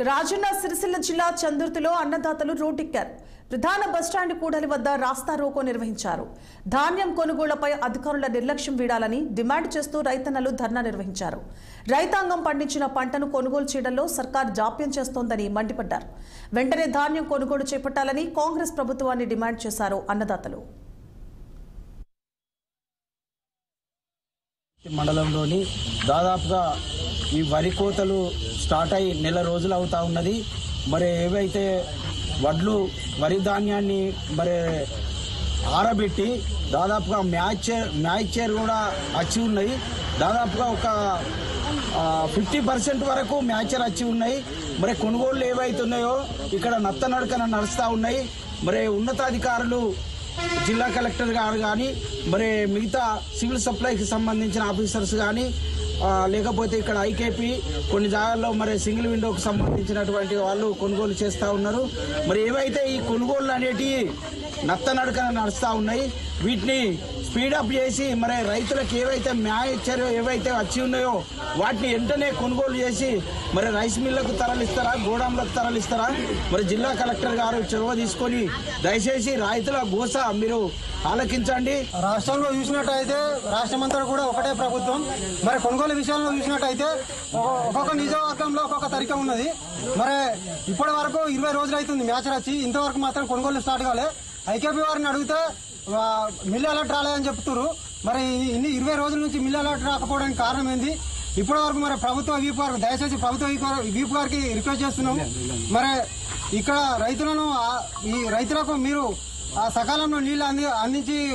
రాజన్న సిరిసిల్ల జిల్లా చందుర్తిలో అన్నదాతలు రోడ్డెక్కారు. ప్రధాన బస్టాండ్ కూడలి వద్ద రాస్తా రోకో నిర్వహించారు. ధాన్యం కొనుగోళ్లపై అధికారుల నిర్లక్ష్యం వీడాలని డిమాండ్ చేస్తూ రైతన్నలు ధర్నా నిర్వహించారు. రైతాంగం పండించిన పంటను కొనుగోలు చేయడంలో సర్కార్ జాప్యం చేస్తోందని మండిపడ్డారు. వెంటనే ధాన్యం కొనుగోలు చేపట్టాలని కాంగ్రెస్ ప్రభుత్వాన్ని డిమాండ్ చేశారు అన్నదాతలు. మండలంలోని దాదాపుగా ఈ వరి కోతలు స్టార్ట్ అయ్యి నెల రోజులు అవుతా ఉన్నది. మరి ఏవైతే వడ్లు వరి ధాన్యాన్ని మరి ఆరబెట్టి దాదాపుగా మ్యాచర్ కూడా వచ్చి ఉన్నాయి. దాదాపుగా ఒక 50% వరకు మ్యాచర్ వచ్చి ఉన్నాయి. మరి కొనుగోళ్లు ఏవైతున్నాయో ఇక్కడ నత్తనడకన నడుస్తూ ఉన్నాయి. మరి ఉన్నతాధికారులు జిల్లా కలెక్టర్ గారు కానీ మరి మిగతా సివిల్ సప్లైకి సంబంధించిన ఆఫీసర్స్ కానీ లేకపోతే ఇక్కడ ఐకేపీ కొన్ని జాగాల్లో మరి సింగిల్ విండోకి సంబంధించినటువంటి వాళ్ళు కొనుగోలు చేస్తూ ఉన్నారు. మరి ఏవైతే ఈ కొనుగోళ్లు అనేటివి నత్తనడకన నడుస్తూ ఉన్నాయి, వీటిని స్పీడప్ చేసి మరి రైతులకు ఏవైతే మ్యాచర్ ఏవైతే వచ్చి ఉన్నాయో వాటిని వెంటనే కొనుగోలు చేసి మరి రైస్ మిల్లకు తరలిస్తారా, గోడాంలకు తరలిస్తారా? మరి జిల్లా కలెక్టర్ గారు చొరవ తీసుకొని దయచేసి రైతుల గోస మీరు ఆలకించండి. రాష్ట్రంలో చూసినట్టయితే రాష్ట్రమంతా కూడా ఒకటే ప్రభుత్వం. మరి కొనుగోలు విషయంలో చూసినట్టయితే ఒక్కొక్క నియోజకవర్గంలో ఒక్కొక్క తరిక ఉన్నది. మరి ఇప్పటి వరకు 20 రోజులు అవుతుంది మ్యాచర్ వచ్చి, ఇంతవరకు మాత్రం కొనుగోలు స్టార్ట్ కాలే. ఐకేపీ వారిని అడిగితే మిల్ అలర్ట్ రాలేదని చెప్తున్నారు. మరి ఇన్ని 20 రోజుల నుంచి మిల్ అలర్ట్ రాకపోవడానికి కారణం ఏంది? ఇప్పటి వరకు మరి ప్రభుత్వ వీపు వారికి దయచేసి ప్రభుత్వ వీపు వారికి రిక్వెస్ట్ చేస్తున్నాము. మరి ఇక్కడ రైతులకు మీరు సకాలంలో నీళ్లు అందించి